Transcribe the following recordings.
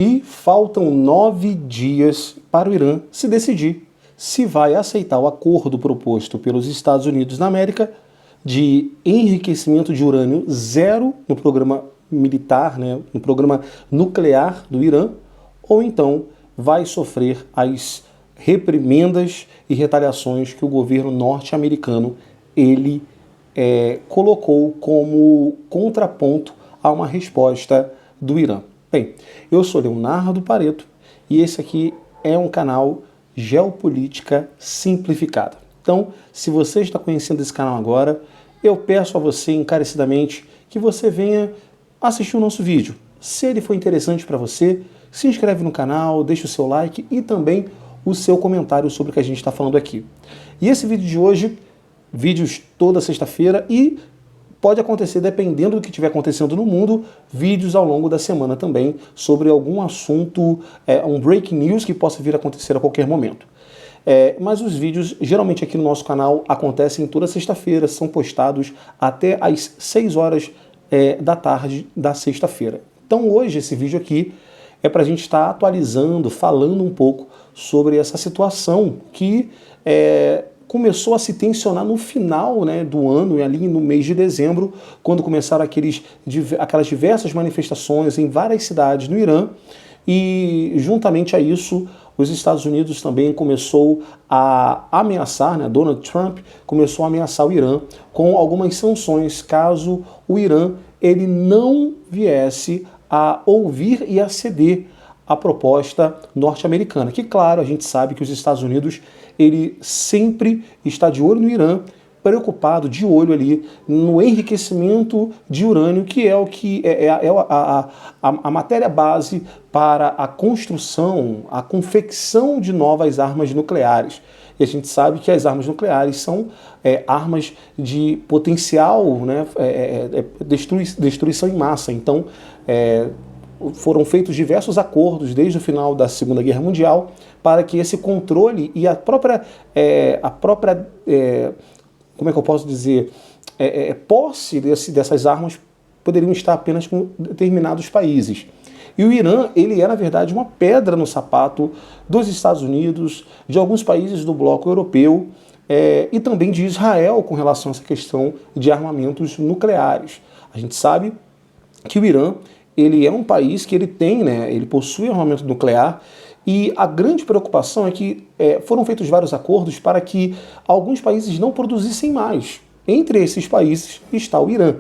E faltam 9 dias para o Irã se decidir se vai aceitar o acordo proposto pelos Estados Unidos da América de enriquecimento de urânio zero no programa militar, no programa nuclear do Irã, ou então vai sofrer as reprimendas e retaliações que o governo norte-americano colocou como contraponto a uma resposta do Irã. Bem, eu sou Leonardo Pareto e esse aqui é um canal Geopolítica Simplificada. Então, se você está conhecendo esse canal agora, eu peço a você encarecidamente que você venha assistir o nosso vídeo. Se ele for interessante para você, se inscreve no canal, deixa o seu like e também o seu comentário sobre o que a gente está falando aqui. E esse vídeo de hoje, vídeos toda sexta-feira e pode acontecer, dependendo do que estiver acontecendo no mundo, vídeos ao longo da semana também sobre algum assunto, um breaking news que possa vir a acontecer a qualquer momento. Mas os vídeos, geralmente aqui no nosso canal, acontecem toda sexta-feira, são postados até às 6 horas da tarde da sexta-feira. Então hoje esse vídeo aqui é para a gente estar atualizando, falando um pouco sobre essa situação que começou a se tensionar no final do ano, e ali no mês de dezembro, quando começaram aquelas diversas manifestações em várias cidades no Irã, e juntamente a isso, os Estados Unidos também começou a ameaçar, Donald Trump começou a ameaçar o Irã com algumas sanções caso o Irã ele não viesse a ouvir e a ceder a proposta norte-americana, que claro, a gente sabe que os Estados Unidos ele sempre está de olho no Irã, preocupado, de olho ali no enriquecimento de urânio, que é o que a matéria base para a construção, a confecção de novas armas nucleares. E a gente sabe que as armas nucleares são armas de potencial, destruição em massa. Então, foram feitos diversos acordos desde o final da Segunda Guerra Mundial para que esse controle e a própria como é que eu posso dizer, posse dessas armas poderiam estar apenas com determinados países. E o Irã, ele é, na verdade, uma pedra no sapato dos Estados Unidos, de alguns países do bloco europeu e também de Israel com relação a essa questão de armamentos nucleares. A gente sabe que o Irã, ele é um país que ele tem, ele possui armamento nuclear, e a grande preocupação é que foram feitos vários acordos para que alguns países não produzissem mais. Entre esses países está o Irã.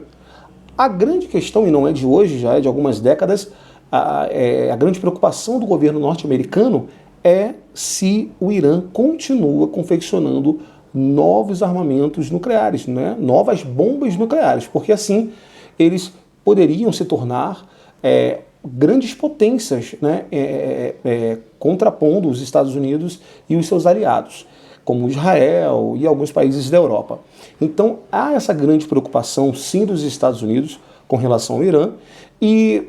A grande questão, e não é de hoje, já é de algumas décadas, a grande preocupação do governo norte-americano é se o Irã continua confeccionando novos armamentos nucleares, novas bombas nucleares, porque assim eles poderiam se tornar grandes potências, contrapondo os Estados Unidos e os seus aliados, como Israel e alguns países da Europa. Então há essa grande preocupação, sim, dos Estados Unidos com relação ao Irã, e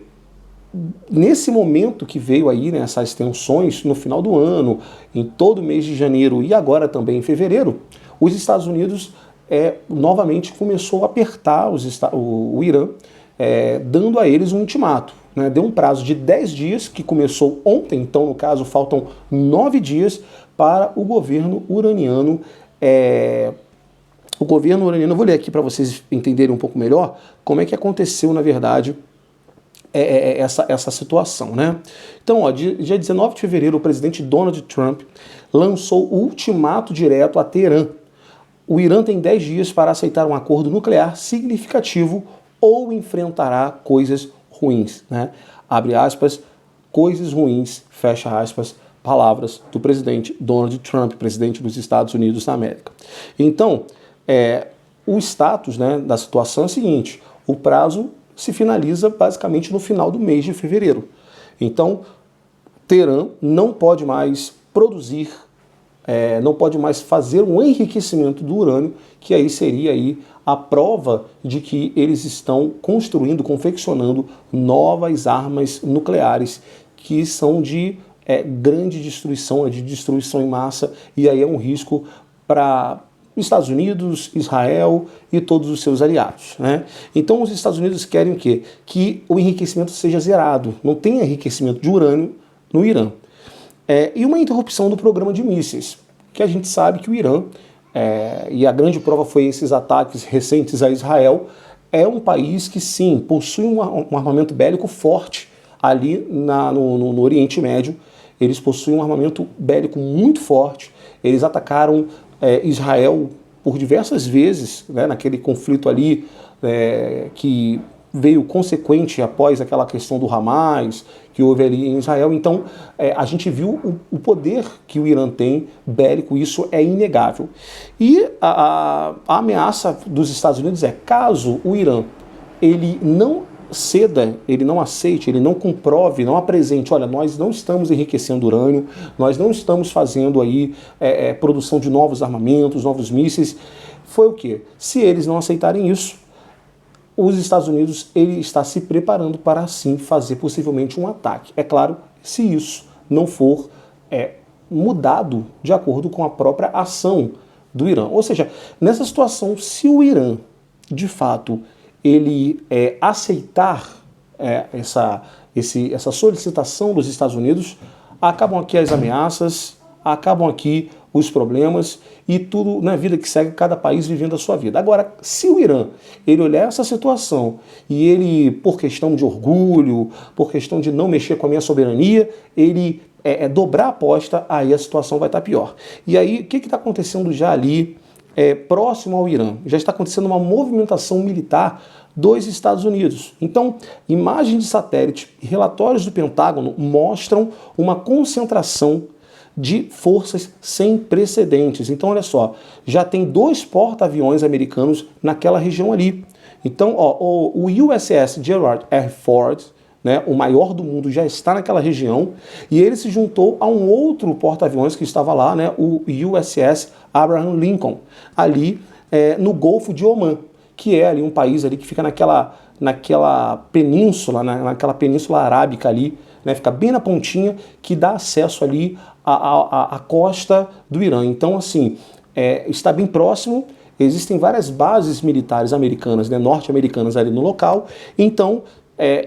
nesse momento que veio aí, essas tensões no final do ano, em todo o mês de janeiro e agora também em fevereiro, os Estados Unidos novamente começou a apertar o Irã, dando a eles um ultimato. Deu um prazo de 10 dias, que começou ontem, então no caso faltam 9 dias para o governo uraniano. Eu vou ler aqui para vocês entenderem um pouco melhor como é que aconteceu, na verdade, essa situação. Então, dia 19 de fevereiro, o presidente Donald Trump lançou o ultimato direto a Teherã. O Irã tem 10 dias para aceitar um acordo nuclear significativo ou enfrentará coisas ruins, Abre aspas, coisas ruins, fecha aspas, palavras do presidente Donald Trump, presidente dos Estados Unidos da América. Então, o status da situação é o seguinte: o prazo se finaliza basicamente no final do mês de fevereiro. Então, Teherã não pode mais produzir, não pode mais fazer um enriquecimento do urânio, que aí seria a prova de que eles estão construindo, confeccionando novas armas nucleares que são de grande destruição, de destruição em massa, e aí é um risco para Estados Unidos, Israel e todos os seus aliados, né? Então os Estados Unidos querem o quê? Que o enriquecimento seja zerado, não tenha enriquecimento de urânio no Irã. E uma interrupção do programa de mísseis, que a gente sabe que o Irã, e a grande prova foi esses ataques recentes a Israel, é um país que sim, possui um armamento bélico forte ali no Oriente Médio. Eles possuem um armamento bélico muito forte, eles atacaram Israel por diversas vezes, né, naquele conflito ali que veio consequente após aquela questão do Hamas, que houve ali em Israel. Então, a gente viu o poder que o Irã tem bélico, isso é inegável. E a ameaça dos Estados Unidos é, caso o Irã ele não ceda, ele não aceite, ele não comprove, não apresente, olha, nós não estamos enriquecendo urânio, nós não estamos fazendo aí produção de novos armamentos, novos mísseis, foi o quê? Se eles não aceitarem isso, os Estados Unidos ele está se preparando para, assim, fazer possivelmente um ataque. É claro, se isso não for mudado de acordo com a própria ação do Irã. Ou seja, nessa situação, se o Irã, de fato, ele aceitar essa solicitação dos Estados Unidos, acabam aqui as ameaças, acabam aqui os problemas e tudo na vida que segue, cada país vivendo a sua vida. Agora, se o Irã ele olhar essa situação e ele, por questão de orgulho, por questão de não mexer com a minha soberania, ele dobrar a aposta, aí a situação vai estar pior. E aí, o que está acontecendo já ali próximo ao Irã? Já está acontecendo uma movimentação militar dos Estados Unidos. Então, imagens de satélite e relatórios do Pentágono mostram uma concentração de forças sem precedentes. Então, olha só, já tem 2 porta-aviões americanos naquela região ali. Então, o USS Gerald R. Ford, né, o maior do mundo, já está naquela região, e ele se juntou a um outro porta-aviões que estava lá, né, o USS Abraham Lincoln, ali no Golfo de Omã, que é ali um país ali que fica naquela península, naquela península arábica ali, né, fica bem na pontinha, que dá acesso ali à costa do Irã. Então, assim, está bem próximo, existem várias bases militares americanas, né, norte-americanas ali no local, então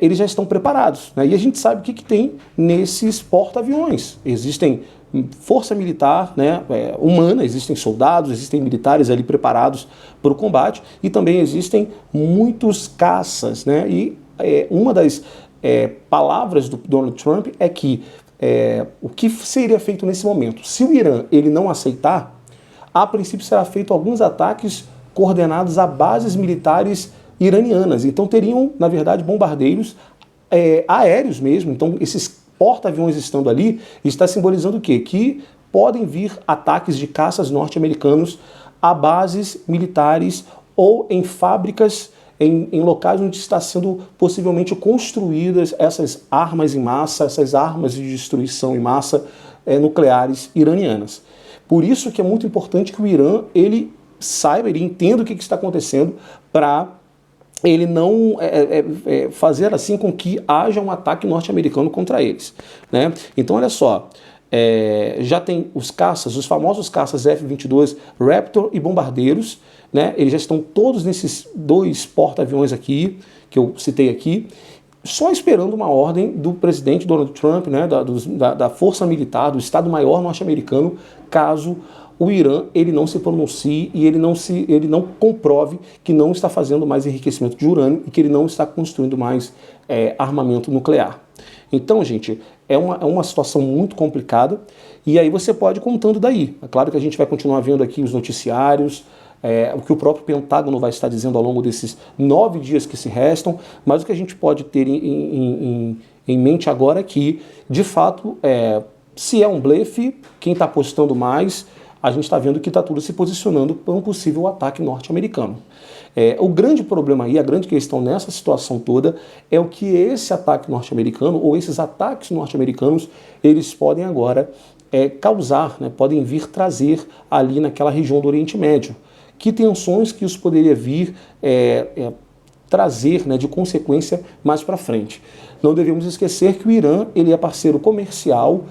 eles já estão preparados, né, e a gente sabe o que tem nesses porta-aviões. Existem força militar, né, humana, existem soldados, existem militares ali preparados para o combate, e também existem muitos caças, né, e uma das palavras do Donald Trump é que o que seria feito nesse momento? Se o Irã ele não aceitar, a princípio será feito alguns ataques coordenados a bases militares iranianas. Então teriam, na verdade, bombardeiros aéreos mesmo. Então esses porta-aviões estando ali, está simbolizando o quê? Que podem vir ataques de caças norte-americanos a bases militares ou em fábricas, em locais onde está sendo possivelmente construídas essas armas em massa, essas armas de destruição em massa nucleares iranianas. Por isso que é muito importante que o Irã ele saiba, ele entenda o que está acontecendo para ele não fazer assim com que haja um ataque norte-americano contra eles, né? Então, olha só, já tem os caças, os famosos caças F-22 Raptor e bombardeiros, né? Eles já estão todos nesses 2 porta-aviões aqui, que eu citei aqui, só esperando uma ordem do presidente Donald Trump, né? da Força Militar, do Estado-Maior norte-americano, caso o Irã ele não se pronuncie e ele não comprove que não está fazendo mais enriquecimento de urânio e que ele não está construindo mais armamento nuclear. Então, gente, é uma situação muito complicada e aí você pode ir contando daí. É claro que a gente vai continuar vendo aqui os noticiários, o que o próprio Pentágono vai estar dizendo ao longo desses 9 dias que se restam, mas o que a gente pode ter em mente agora é que, de fato, se é um blefe, quem está apostando mais, a gente está vendo que está tudo se posicionando para um possível ataque norte-americano. O grande problema aí, a grande questão nessa situação toda, é o que esse ataque norte-americano, ou esses ataques norte-americanos, eles podem agora causar, né, podem vir trazer ali naquela região do Oriente Médio. Que tensões que isso poderia vir trazer, né, de consequência mais para frente. Não devemos esquecer que o Irã ele é parceiro comercial,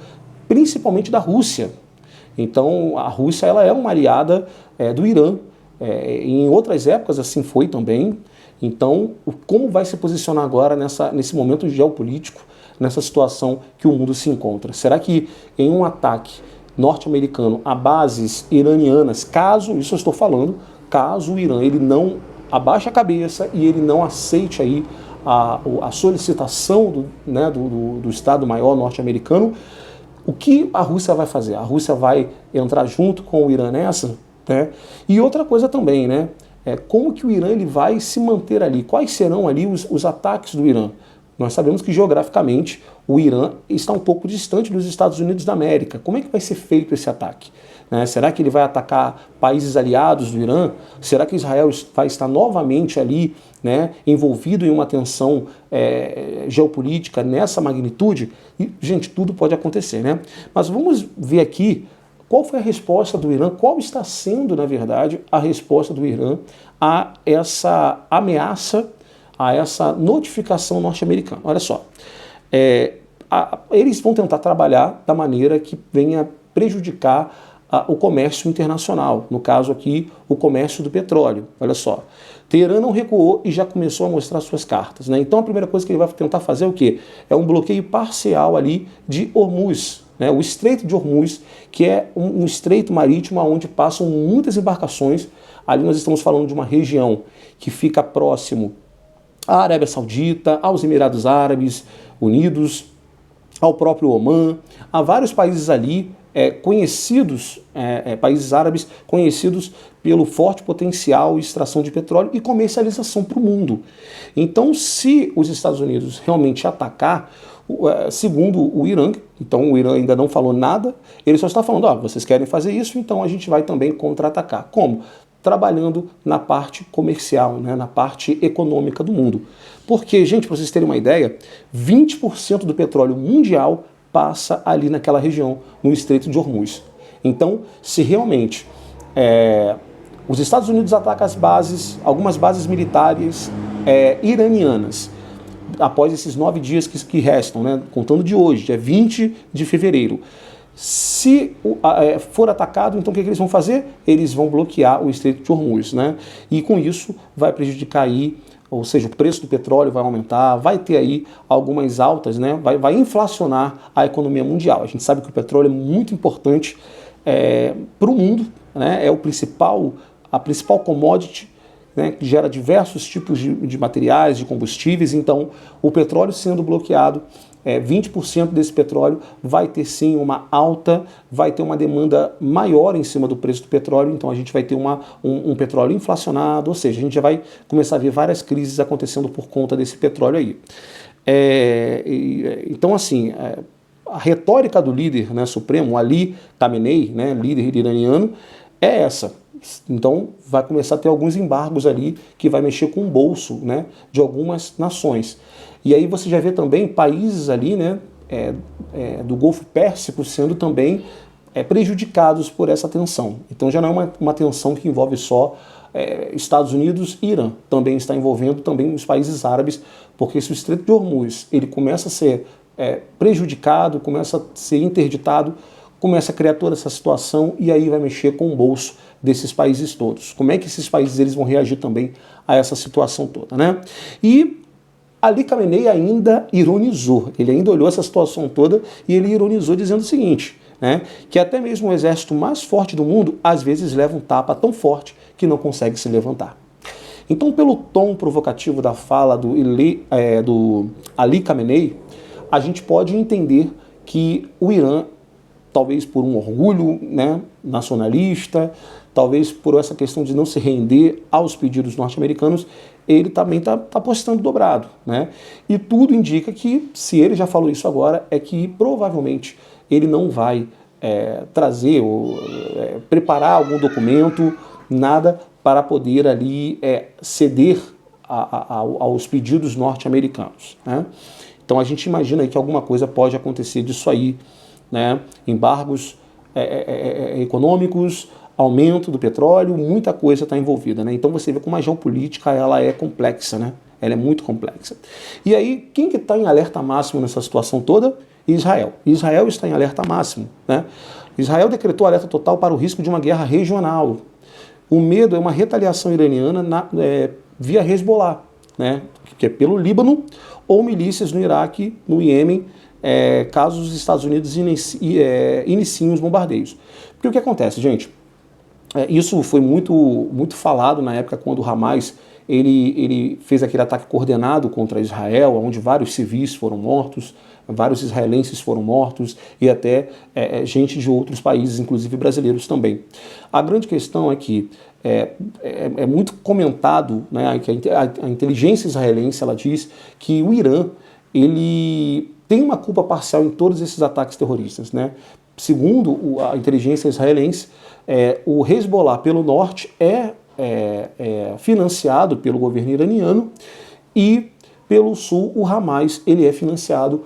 principalmente da Rússia. Então a Rússia ela é uma aliada do Irã. Em outras épocas assim foi também. Então, como vai se posicionar agora nesse momento geopolítico, nessa situação que o mundo se encontra? Será que em um ataque norte-americano a bases iranianas, caso, isso eu estou falando, caso o Irã ele não abaixe a cabeça e ele não aceite aí a solicitação do Estado-Maior norte-americano, o que a Rússia vai fazer? A Rússia vai entrar junto com o Irã nessa? Né? E outra coisa também, né? Como que o Irã ele vai se manter ali? Quais serão ali os ataques do Irã? Nós sabemos que geograficamente o Irã está um pouco distante dos Estados Unidos da América. Como é que vai ser feito esse ataque? Será que ele vai atacar países aliados do Irã? Será que Israel vai estar novamente ali, né, envolvido em uma tensão geopolítica nessa magnitude? E, gente, tudo pode acontecer, né? Mas vamos ver aqui qual foi a resposta do Irã, qual está sendo, na verdade, a resposta do Irã a essa ameaça, a essa notificação norte-americana. Olha só, eles vão tentar trabalhar da maneira que venha prejudicar o comércio internacional, no caso aqui, o comércio do petróleo. Olha só, Teherã não recuou e já começou a mostrar suas cartas, né? Então a primeira coisa que ele vai tentar fazer é o quê? É um bloqueio parcial ali de Hormuz, né? O Estreito de Hormuz, que é um estreito marítimo onde passam muitas embarcações. Ali nós estamos falando de uma região que fica próximo à Arábia Saudita, aos Emirados Árabes Unidos, ao próprio Omã, há vários países ali conhecidos, países árabes conhecidos pelo forte potencial de extração de petróleo e comercialização para o mundo. Então, se os Estados Unidos realmente atacar, segundo o Irã, então o Irã ainda não falou nada, ele só está falando, vocês querem fazer isso, então a gente vai também contra-atacar. Como? Trabalhando na parte comercial, né, na parte econômica do mundo. Porque, gente, para vocês terem uma ideia, 20% do petróleo mundial passa ali naquela região, no Estreito de Hormuz. Então, se realmente os Estados Unidos atacam as bases, algumas bases militares iranianas, após esses 9 dias que restam, né, contando de hoje, dia 20 de fevereiro, se for atacado, então o que eles vão fazer? Eles vão bloquear o Estreito de Hormuz, né? E com isso vai prejudicar aí, ou seja, o preço do petróleo vai aumentar, vai ter aí algumas altas, né? Vai inflacionar a economia mundial. A gente sabe que o petróleo é muito importante para o mundo, né? É a principal commodity, né, que gera diversos tipos de materiais, de combustíveis. Então, o petróleo sendo bloqueado, 20% desse petróleo vai ter sim uma alta, vai ter uma demanda maior em cima do preço do petróleo, então a gente vai ter um petróleo inflacionado, ou seja, a gente já vai começar a ver várias crises acontecendo por conta desse petróleo aí. Então, assim, a retórica do líder, né, supremo, Ali Khamenei, né, líder iraniano, é essa. Então vai começar a ter alguns embargos ali que vai mexer com o bolso, né, de algumas nações. E aí você já vê também países ali, né, do Golfo Pérsico sendo também prejudicados por essa tensão. Então já não é uma tensão que envolve só Estados Unidos e Irã, também está envolvendo também os países árabes, porque se o Estreito de Hormuz ele começa a ser prejudicado, começa a ser interditado, começa a criar toda essa situação e aí vai mexer com o bolso desses países todos. Como é que esses países eles vão reagir também a essa situação toda, né? E Ali Khamenei ainda ironizou, ele ainda olhou essa situação toda e ele ironizou dizendo o seguinte, né, que até mesmo o exército mais forte do mundo às vezes leva um tapa tão forte que não consegue se levantar. Então, pelo tom provocativo da fala do Ali Khamenei, a gente pode entender que o Irã, talvez por um orgulho, né, nacionalista, talvez por essa questão de não se render aos pedidos norte-americanos, ele também está apostando dobrado, né? E tudo indica que, se ele já falou isso agora, é que provavelmente ele não vai trazer ou preparar algum documento, nada para poder ali ceder aos pedidos norte-americanos, né? Então a gente imagina aí que alguma coisa pode acontecer disso aí, né? Embargos econômicos, aumento do petróleo, muita coisa está envolvida, né? Então você vê como a geopolítica ela é complexa, né? Ela é muito complexa. E aí, quem que está em alerta máximo nessa situação toda? Israel. Israel está em alerta máximo, né? Israel decretou alerta total para o risco de uma guerra regional. O medo é uma retaliação iraniana via Hezbollah, né? Que é pelo Líbano, ou milícias no Iraque, no Iêmen, caso os Estados Unidos iniciem os bombardeios. Porque o que acontece, gente? Isso foi muito falado na época quando o Hamas ele fez aquele ataque coordenado contra Israel, onde vários civis foram mortos, vários israelenses foram mortos e até gente de outros países, inclusive brasileiros também. A grande questão é que é muito comentado, né, que a inteligência israelense ela diz que o Irã ele tem uma culpa parcial em todos esses ataques terroristas, né? Segundo a inteligência israelense, o Hezbollah pelo norte é financiado pelo governo iraniano e pelo sul o Hamas ele é financiado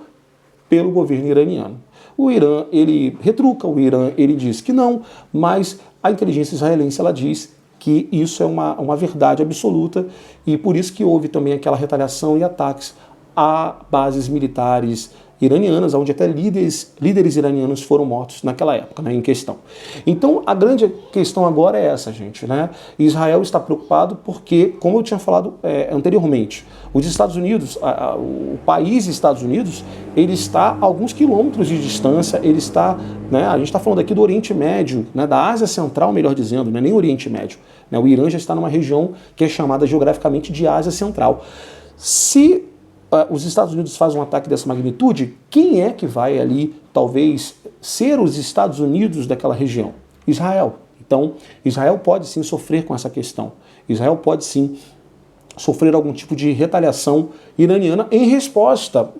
pelo governo iraniano. O Irã ele retruca, o Irã ele diz que não, mas a inteligência israelense ela diz que isso é uma verdade absoluta e por isso que houve também aquela retaliação e ataques a bases militares iranianas, onde até líderes iranianos foram mortos naquela época, né, em questão. Então, a grande questão agora é essa, gente, né? Israel está preocupado porque, como eu tinha falado anteriormente, os Estados Unidos, o país Estados Unidos, ele está a alguns quilômetros de distância, ele está, né, a gente está falando aqui do Oriente Médio, né, da Ásia Central, melhor dizendo, né, nem Oriente Médio. Né, o Irã já está numa região que é chamada geograficamente de Ásia Central. Se os Estados Unidos fazem um ataque dessa magnitude, quem é que vai ali, talvez, ser os Estados Unidos daquela região? Israel. Então, Israel pode sim sofrer com essa questão. Israel pode sim sofrer algum tipo de retaliação iraniana em resposta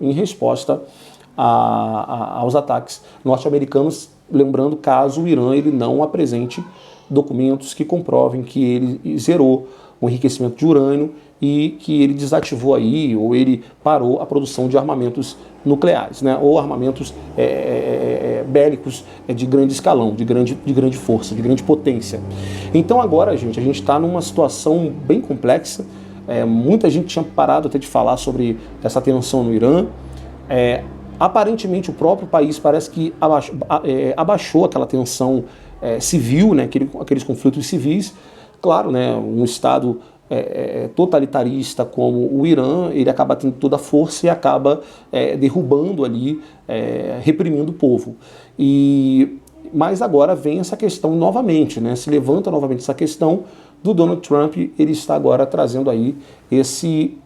aos ataques norte-americanos, lembrando caso o Irã ele não apresente documentos que comprovem que ele zerou o enriquecimento de urânio e que ele desativou aí, ou ele parou a produção de armamentos nucleares, né? Ou armamentos bélicos de grande escalão, de grande força, de grande potência. Então agora, gente, a gente está numa situação bem complexa. Muita gente tinha parado até de falar sobre essa tensão no Irã. Aparentemente o próprio país parece que abaixou aquela tensão civil, né? Aqueles conflitos civis. Claro, né? Um Estado totalitarista como o Irã, ele acaba tendo toda a força e acaba derrubando ali, reprimindo o povo. Mas agora vem essa questão novamente, né? Se levanta novamente essa questão do Donald Trump, ele está agora trazendo aí esse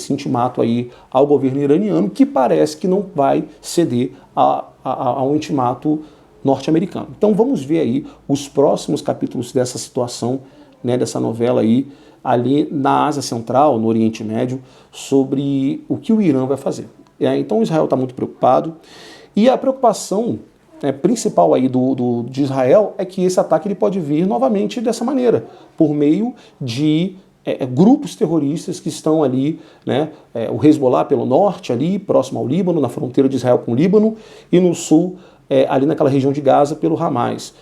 intimato aí ao governo iraniano, que parece que não vai ceder ao intimato norte-americano. Então vamos ver aí os próximos capítulos dessa situação, né, dessa novela aí, ali na Ásia Central, no Oriente Médio, sobre o que o Irã vai fazer. Então Israel está muito preocupado, e a preocupação principal aí de Israel é que esse ataque ele pode vir novamente dessa maneira, por meio de grupos terroristas que estão ali, né, o Hezbollah pelo norte, ali próximo ao Líbano, na fronteira de Israel com o Líbano, e no sul, ali naquela região de Gaza, pelo Hamas.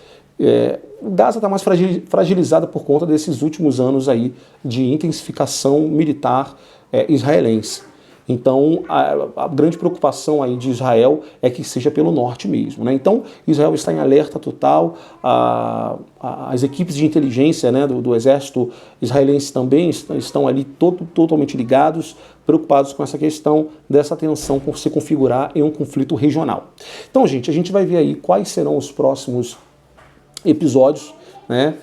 Gaza está mais fragilizada por conta desses últimos anos aí de intensificação militar israelense. Então, a grande preocupação aí de Israel é que seja pelo norte mesmo, né? Então, Israel está em alerta total, as equipes de inteligência, né, do exército israelense também estão ali totalmente ligados, preocupados com essa questão dessa tensão se configurar em um conflito regional. Então, gente, a gente vai ver aí quais serão os próximos episódios, né?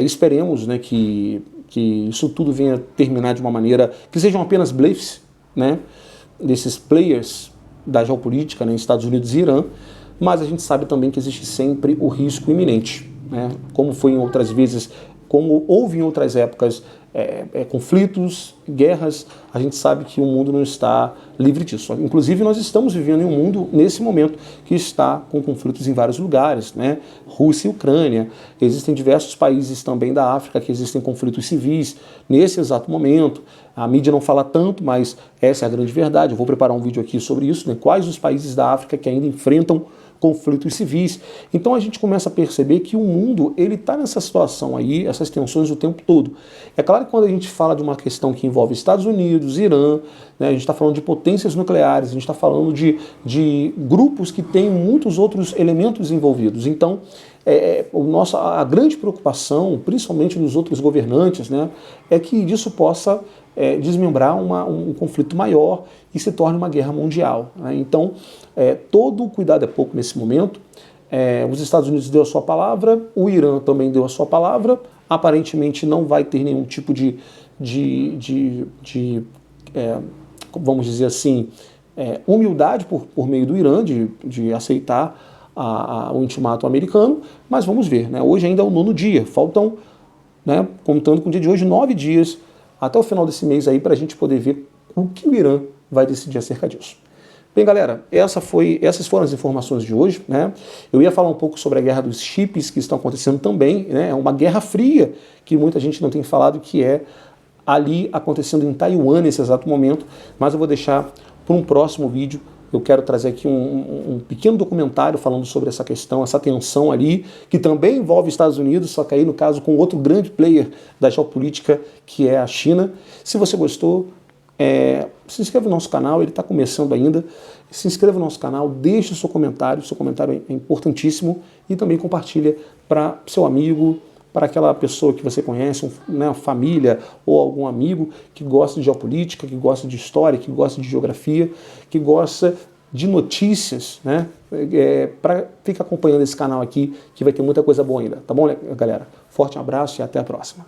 Esperemos, né, que isso tudo venha terminar de uma maneira que sejam apenas blefs, né, desses players da geopolítica, né, Estados Unidos e Irã, mas a gente sabe também que existe sempre o risco iminente, né, como foi em outras vezes, como houve em outras épocas, conflitos, guerras, a gente sabe que o mundo não está livre disso. Inclusive, nós estamos vivendo em um mundo, nesse momento, que está com conflitos em vários lugares, né? Rússia e Ucrânia, existem diversos países também da África que existem conflitos civis nesse exato momento. A mídia não fala tanto, mas essa é a grande verdade. Eu vou preparar um vídeo aqui sobre isso, né? Quais os países da África que ainda enfrentam conflitos civis. Então a gente começa a perceber que o mundo ele está nessa situação aí, essas tensões o tempo todo. É claro que quando a gente fala de uma questão que envolve Estados Unidos, Irã, né, a gente está falando de potências nucleares, a gente está falando de grupos que têm muitos outros elementos envolvidos. Então, a grande preocupação, principalmente dos outros governantes, né, é que disso possa desmembrar um conflito maior e se torne uma guerra mundial, né? Então, todo cuidado é pouco nesse momento. Os Estados Unidos deu a sua palavra, o Irã também deu a sua palavra. Aparentemente não vai ter nenhum tipo vamos dizer assim, humildade por meio do Irã de aceitar o ultimato americano, mas vamos ver, né? Hoje ainda é o 9º dia, faltam, né, contando com o dia de hoje, 9 dias até o final desse mês aí para a gente poder ver o que o Irã vai decidir acerca disso. Bem, galera, essas foram as informações de hoje, né? Eu ia falar um pouco sobre a guerra dos chips que estão acontecendo também, né? É uma guerra fria que muita gente não tem falado, que é ali acontecendo em Taiwan nesse exato momento, mas eu vou deixar para um próximo vídeo. Eu quero trazer aqui um pequeno documentário falando sobre essa questão, essa tensão ali, que também envolve Estados Unidos, só que aí no caso com outro grande player da geopolítica, que é a China. Se você gostou, se inscreva no nosso canal, ele está começando ainda. Se inscreva no nosso canal, deixe o seu comentário é importantíssimo, e também compartilha para seu amigo, para aquela pessoa que você conhece, uma família ou algum amigo que gosta de geopolítica, que gosta de história, que gosta de geografia, que gosta de notícias, né? Para ficar acompanhando esse canal aqui, que vai ter muita coisa boa ainda. Tá bom, galera? Forte abraço e até a próxima.